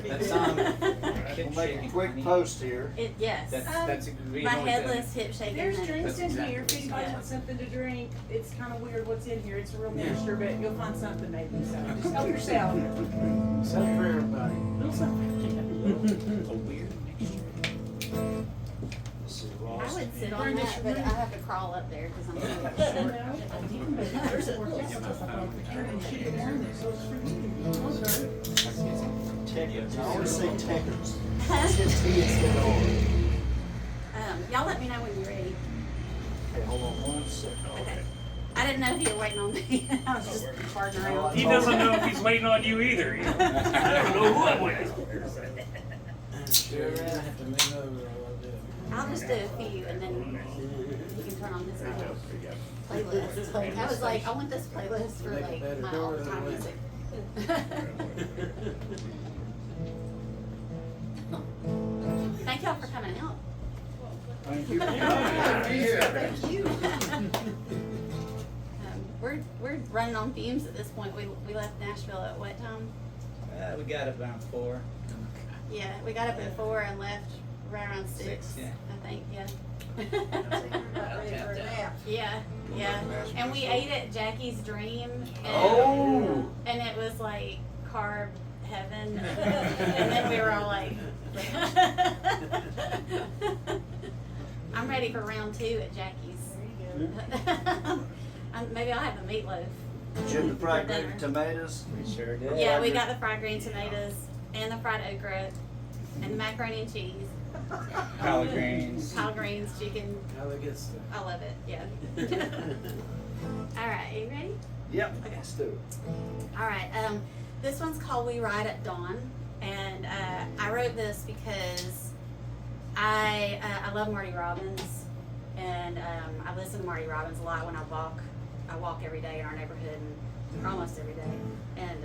That song. We'll make a quick post here. Yes. That's My headless hip shaking. There's honey. drinks in exactly here if anybody Yeah. wants something to drink. It's kind of weird what's in here. It's a real mixture, but you'll find something maybe. So just help yourself. Something for everybody. Little something. A weird mixture. This is I Ross. would sit on that, but I have to crawl up there because I'm really Teckers. I always say Teckers. short. Y'all let me know when you're ready. Okay, hold on 1 second. Okay. I didn't know if you were waiting on me. I was just farting around. He doesn't know if he's waiting on you either. You know? I don't know who I'm waiting on. Sure, I have to move over a little bit. I'll just do a few and then you can turn on this playlist. I was like, I want this playlist for Make a like better my door all than time we- music. Thank y'all for coming out. Thank you. Thank you. We're running on fumes at this point. We left Nashville at what time? We got it around 4. Yeah, we got up at 4 and left right around 6. 6, yeah. I think, yeah. About ready for a nap. Yeah, yeah. And we ate at Jackie's Dream. And, Oh! and it was like carb heaven. And then we were all like, I'm ready for round 2 at Jackie's. Maybe I'll have a meatloaf. Jim, the fried For dinner. green tomatoes. We sure did. Yeah, we got the fried green tomatoes and the fried okra and the macaroni and cheese, Collard greens. collard greens, chicken. All the good stuff. I love it. Yeah. All right, are you ready? Yep, Okay. let's do it. All right. This one's called "We Ride at Dawn," and I wrote this because I love Marty Robbins, and I listen to Marty Robbins a lot when I walk. I walk every day in our neighborhood, and almost every day. And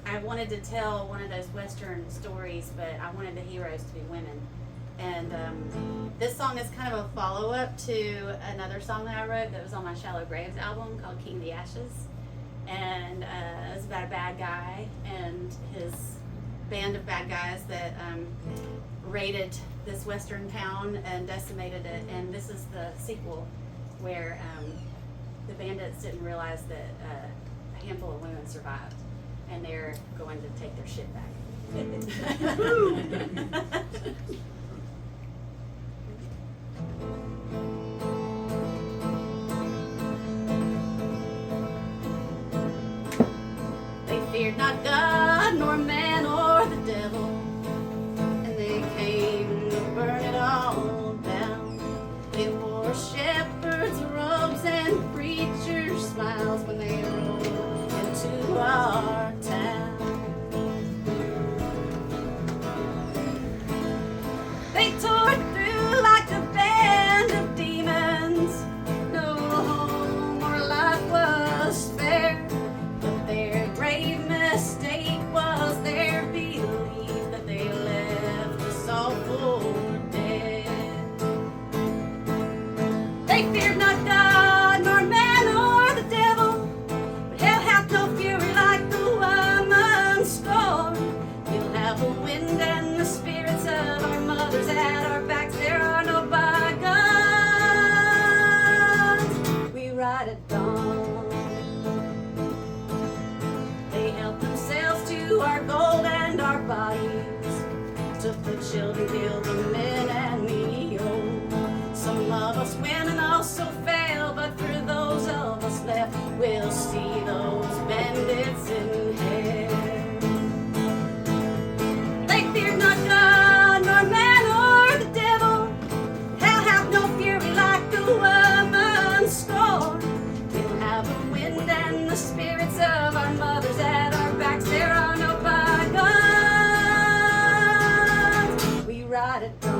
I wanted to tell one of those Western stories, but I wanted the heroes to be women. And this song is kind of a follow-up to another song that I wrote that was on my Shallow Graves album called King of the Ashes. And it was about a bad guy and his band of bad guys that raided this western town and decimated it. And this is the sequel where the bandits didn't realize that a handful of women survived, and they're going to take their shit back. They feared not God, nor man, or the devil, and they came to burn it all down. They wore shepherds' robes and preachers' smiles when they rode into our town. They tore through like a band of demons. No home or life was fair, but their grave mistake was their belief that they left us all for dead. They feared not God, nor man, or the devil, but hell hath no fury like the woman scorned. We'll have the wind and the spirits of our mothers at our backs. There are no bygones. We ride at dawn. They helped themselves to our gold and our bodies. Took the children, killed the men and the old. Some of us win and also fail, but for those of us left, we'll see those bandits in hell. They feared not God, nor man, or the devil. Hell hath no fury like the woman scorned. We'll have the wind and the spirits of our mothers at our backs. There are no bygones. We ride at dawn.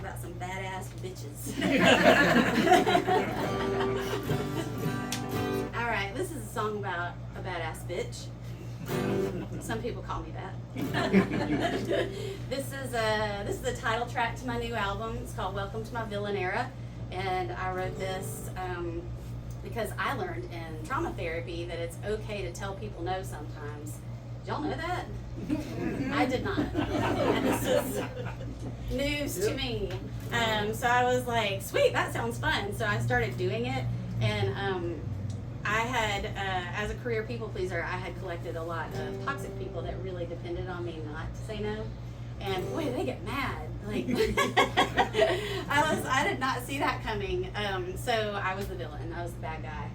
about some badass bitches. All right, this is a song about a badass bitch. Some people call me that. This is the title track to my new album. It's called Welcome to My Villain Era, and I wrote this because I learned in trauma therapy that it's okay to tell people no sometimes. Did y'all know that? I did not. And this is news to me. So I was like, sweet, that sounds fun. So I started doing it, and I had, as a career people pleaser, I had collected a lot of toxic people that really depended on me not to say no. And boy, they get mad. Like, I did not see that coming. So I was the villain. I was the bad guy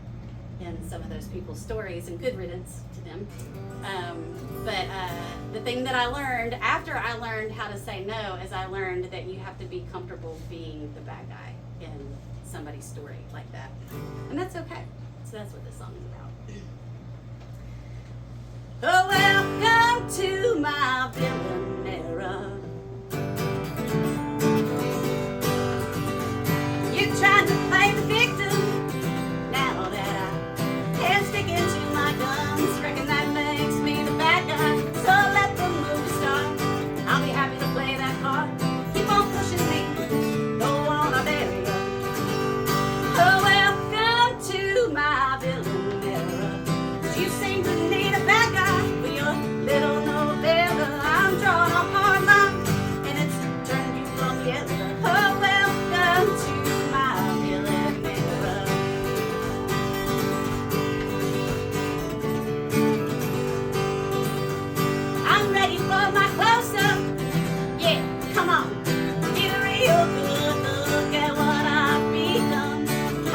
in some of those people's stories, and good riddance to them. But the thing that I learned after I learned how to say no is I learned that you have to be comfortable being the bad guy in somebody's story like that. And that's okay. So that's what this song is about. Oh, welcome to my villain era. You're trying to play the victim. Now that I can't stick into my guns, reckon that makes me the bad guy. So let the movie start. I'll be happy to play that part. Keep on pushing me. Go on, I'll bury you. Oh, welcome to my villain era. You seem to need a bad guy for your little novella. I'm drawing a hard line, and it's turning you from yellow. Oh, welcome to my villain era. I'm ready for my close-up. Yeah, come on. Get a real good look at what I've become.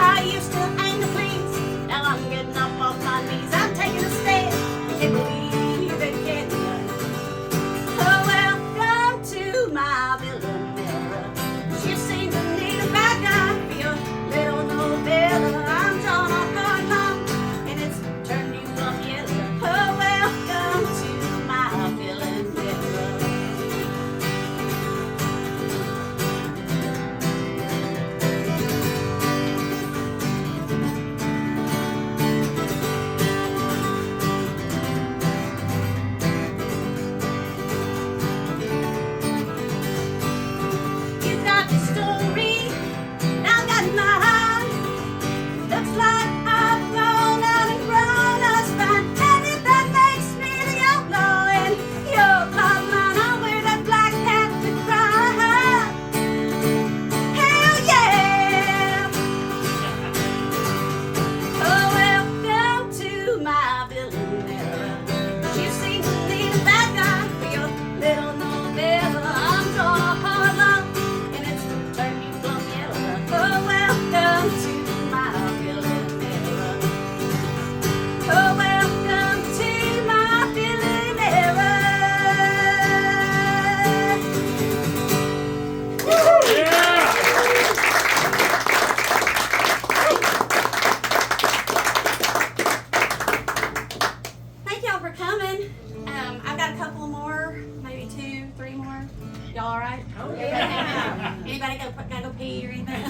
I used to hang the fleas, now I'm getting up off my knees. I'm taking a stand, can't believe it, can you? Oh, welcome to my villain era. You seem to need a bad guy for your little novella. I'm drawing a hard line, and it's turning you up yellow. Oh, welcome to my villain era. You got the story, now got mine. Looks like I've grown out and grown a spine. And if that makes me the outlaw and you're not mine, I'll wear that black hat to cry. Hell yeah! Oh, welcome to my villain era. You seem to need a bad guy for your little novella. I'm drawing a hard line, and it's turning you from yellow. Oh, welcome to my villain era. Oh, welcome to my villain era. Yeah! Thank y'all for coming. I've got a couple more, maybe 2, 3 more. Y'all all right? Oh, yeah. Anybody gotta go pee or anything?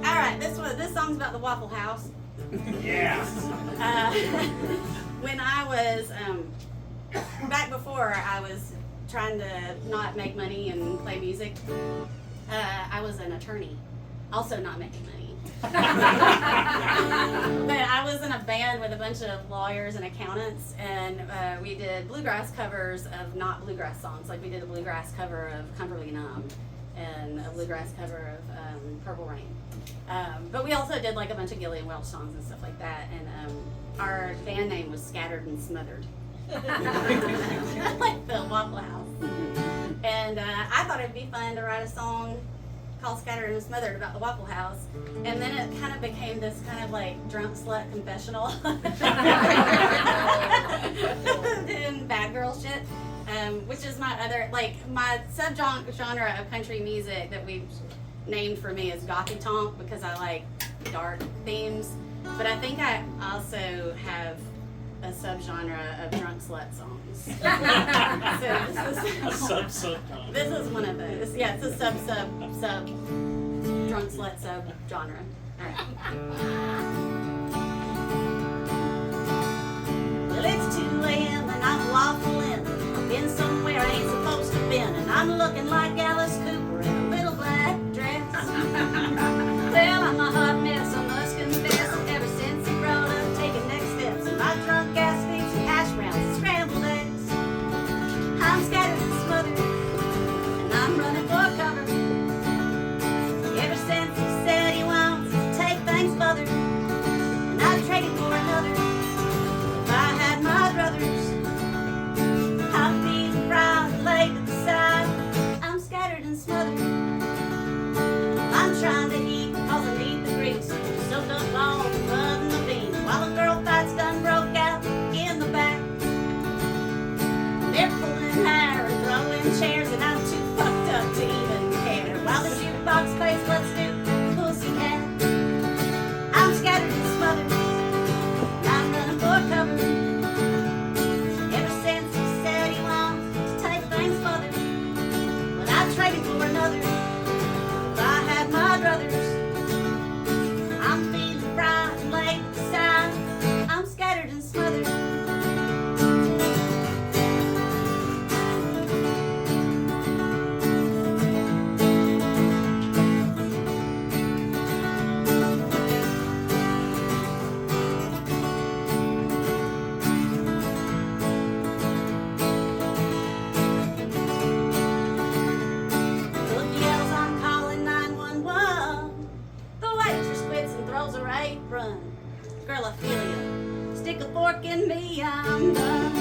All right, this song's about the Waffle House. Yeah. When I was back before I was trying to not make money and play music, I was an attorney, also not making money. But I was in a band with a bunch of lawyers and accountants, and we did bluegrass covers of not bluegrass songs. Like we did a bluegrass cover of Cumberly Numb and a bluegrass cover of Purple Rain. But we also did like a bunch of Gillian Welch songs and stuff like that. And our band name was Scattered and Smothered. Like the Waffle House. And I thought it'd be fun to write a song called Scattered and Smothered about the Waffle House. And then it kind of became this kind of like drunk slut confessional. Doing bad girl shit. Which is my other, like, my subgenre of country music that we've named for me is gothy tonk because I like dark themes. But I think I also have a subgenre of drunk slut songs. So this is one of those. Yeah, it's a sub drunk slut subgenre. All right. Well, it's 2 a.m. and I'm waffling. I've been somewhere I ain't supposed to been, and I'm looking like Alice Cooper in a little black dress. Well, I'm a hot mess, I must confess. Ever since he brought up taking next steps, and my drunk ass feeds me hash browns and scrambled eggs. I'm scattered and smothered, and I'm running for cover. Ever since he said he wants to take things further, and I'd trade it for another. If I had my druthers, I'd be proud and laid to the side. I'm scattered and smothered. I'm trying to eat cause I need the grease. Soaked up all the blood and the beans, while a girl fight's done broke out in the back. They're pulling hair and throwing chairs, and I'm too fucked up to even care. While the jukebox plays Let's Do Pussycat, I'm scattered and smothered. I'm running for cover. Ever since he said he wants to take things further, but I'd trade him for another. If I had my druthers, I'm feeling fried and laid aside. I'm scattered and smothered. Cook yells, I'm calling 911. The waitress quits and throws her apron. Girl, I feel you. Stick a fork in me, I'm done.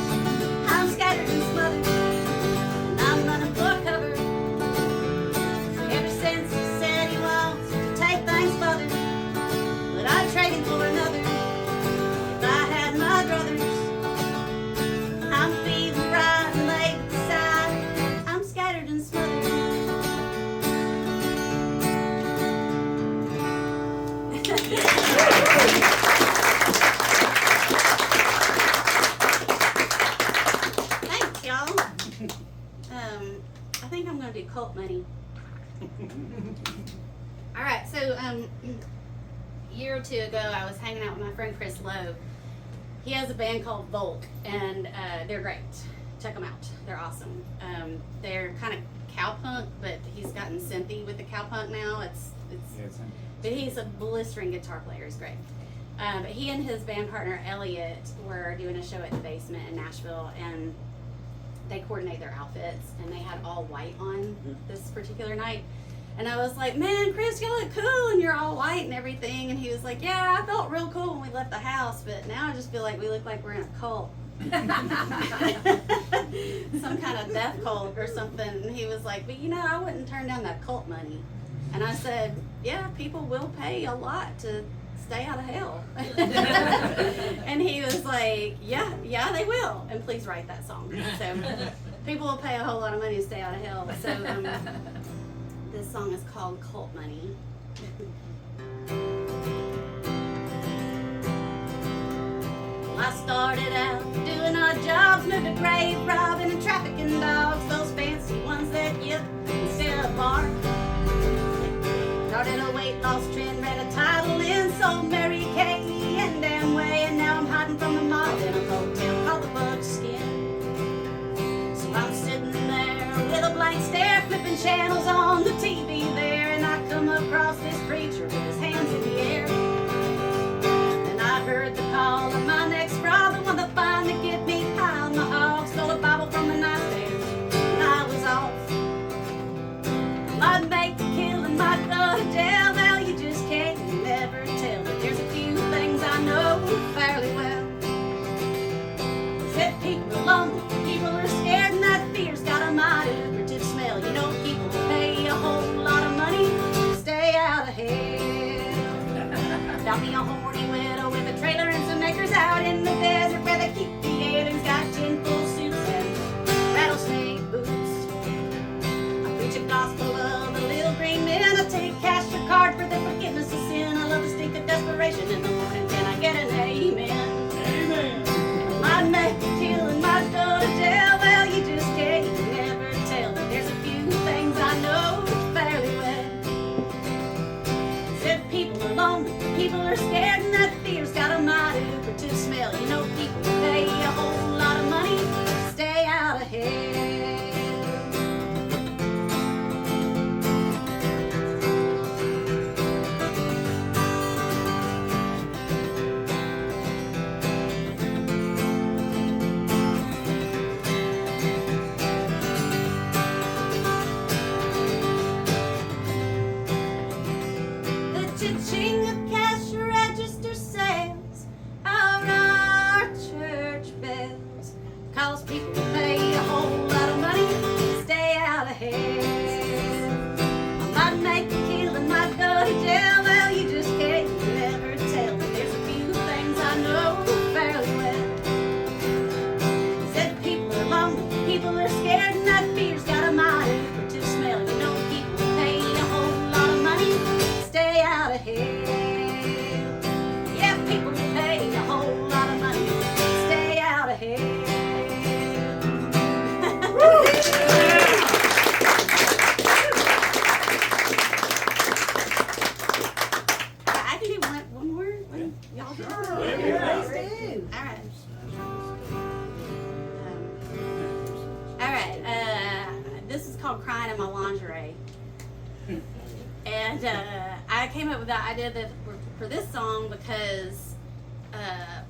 I'm scattered and smothered, and I'm running for cover. Ever since he said he wants to take things further, but I'd trade him for another. If I had my druthers, I'm feeling fried and laid aside. I'm scattered and smothered. Thanks, y'all. I think I'm gonna do Cult Money. All right, so a year or two ago, I was hanging out with my friend Chris Lowe. He has a band called Volk, and they're great. Check them out; they're awesome. They're kind of cowpunk, but he's gotten synthy with the cowpunk now. But he's a blistering guitar player. He's great. But he and his band partner Elliot were doing a show at the Basement in Nashville, and they coordinate their outfits, and they had all white on this particular night. And I was like, man, Chris, you look cool, and you're all white and everything. And he was like, yeah, I felt real cool when we left the house, but now I just feel like we look like we're in a cult. Some kind of death cult or something. And he was like, but you know, I wouldn't turn down that cult money. And I said, yeah, people will pay a lot to stay out of hell. And he was like, yeah, they will. And please write that song. So people will pay a whole lot of money to stay out of hell. So this song is called Cult Money. I started out doing odd jobs, moved to grave robbing and trafficking dogs, those fancy ones that you instead of bark. Started a weight loss trend, read a title in, sold Mary Kay and Amway, and now I'm hiding from the mob in a hotel called the Buckskin. So I'm sitting there with a blank stare, flipping channels on the TV there, and I come across this preacher with his hands in the air. And I heard the call of my next bra, the one that finally get me high on the hog, stole a Bible from the nightstand, and I was off. I'd make the killing my Adele, well, you just can't never tell. But there's a few things I know fairly well. Said people are lonely, people are scared, and that fear's got a mighty lucrative smell. You know, people will pay a whole lot of money to stay out of hell. Found me a horny widow with a trailer and some acres out in the desert where they keep the aliens, got tin full suits and rattlesnake boots. I preach a gospel of the little green men. I take cash or card for the forgiveness of sin. I love the stink of desperation in the morning. Can I get an amen? Amen. people are scared and that fear's got a mighty lucrative smell. You know people pay a whole lot of money to stay out of hell. The cha-ching of cash register sales are our church bells. Cause people pay a whole lot of money to stay out of hell. I might make a killing, might go to jail. Well, you just can't never tell. But there's a few things I know fairly well. Said people are lonely, people are scared, and that fear's got a mighty lucrative smell. You know people pay a whole lot of money to stay out of hell. Yeah, people pay a whole lot of money to stay out of hell. I can do one more. Y'all do. All right. All right. This is called "Crying in My Lingerie," and I came up with the idea that for this song because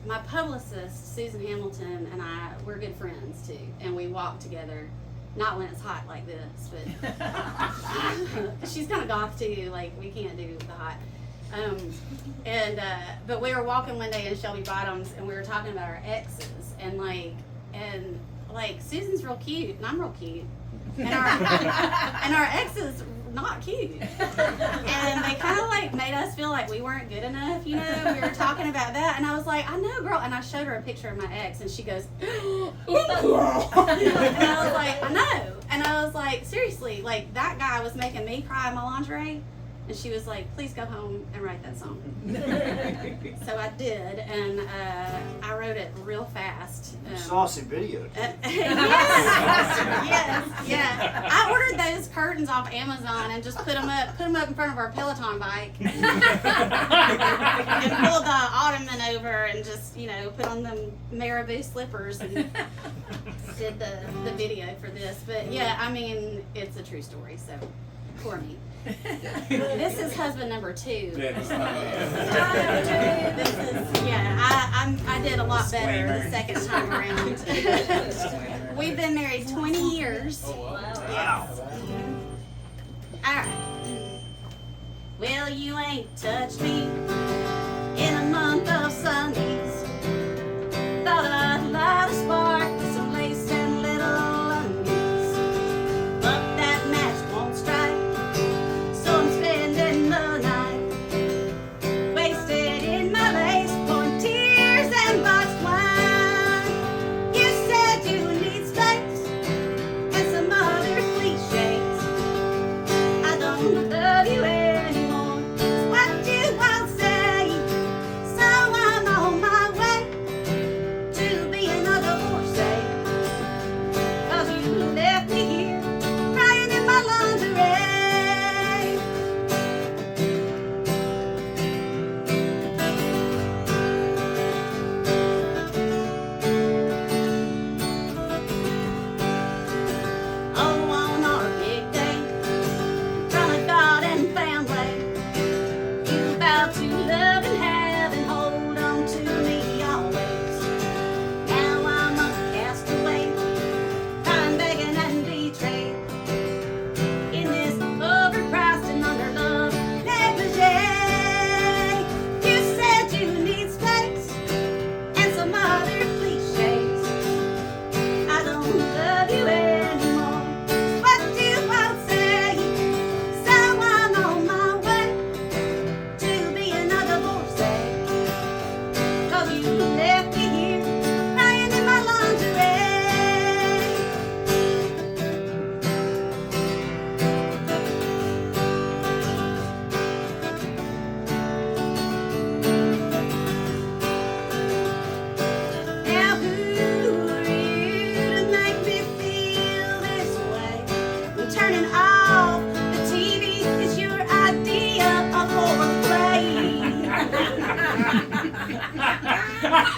my publicist Susan Hamilton and we're good friends too, and we walk together. Not when it's hot like this, but she's kind of goth too. Like we can't do the hot. But we were walking one day in Shelby Bottoms, and we were talking about our exes, and Susan's real cute, and I'm real cute, and our ex is not cute, and they kind of like made us feel like we weren't good enough, you know. We were talking about that, and I was like, I know, girl, and I showed her a picture of my ex, and she goes, and I was like, I know, and I was like, seriously, like that guy was making me cry in my lingerie. And she was like, please go home and write that song. So I did, and I wrote it real fast. Saucy video. Yes, yeah. I ordered those curtains off Amazon and just put them up in front of our Peloton bike. And pulled the ottoman over and just, put on them marabou slippers and did the video for this. But yeah, I mean, it's a true story, so poor me. This is husband number 2. That's I did a lot better the second time around. We've been married 20 years. Wow. Alright. Well, you ain't touched me in a month of Sundays. Thought I'd light a spark with some lace and little undies. But that match won't strike. So I'm spending the night wasted in my lace, pouring tears and boxed wine. You said you need space and some other cliches. I don't love you anymore. What you once said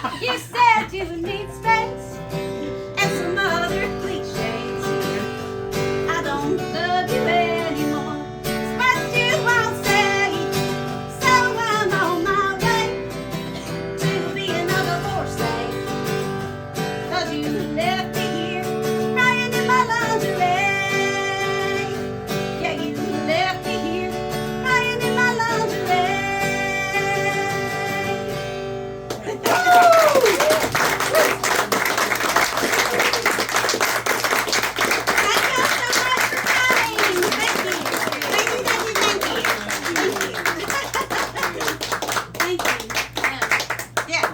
You said you would need space and some other cliches. I don't love you anymore. It's what you won't say. So I'm on my way to be another Forsyth. 'Cause you left me here crying in my lingerie. Yeah, you left me here crying in my lingerie.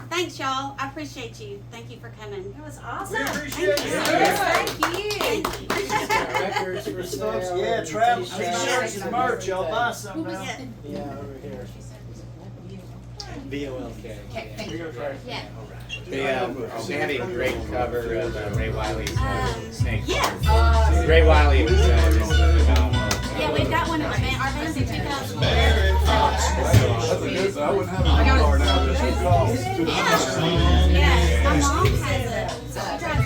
Thanks, y'all. I appreciate you. Thank you for coming. It was awesome. Thank you. Thank you. Records for sale. Yeah, travel T-shirts. t-shirts and merch. Y'all buy some now. Yeah. Yeah, over here. B-O-L-K. Yeah. They had a great cover of Ray Wiley's Snake. Yes. Ray Wiley was just phenomenal. Yeah, we've got one in our band's in 2011. That's a good, I wouldn't have a car now, just because. Yeah. Yeah. My mom has a, so she drives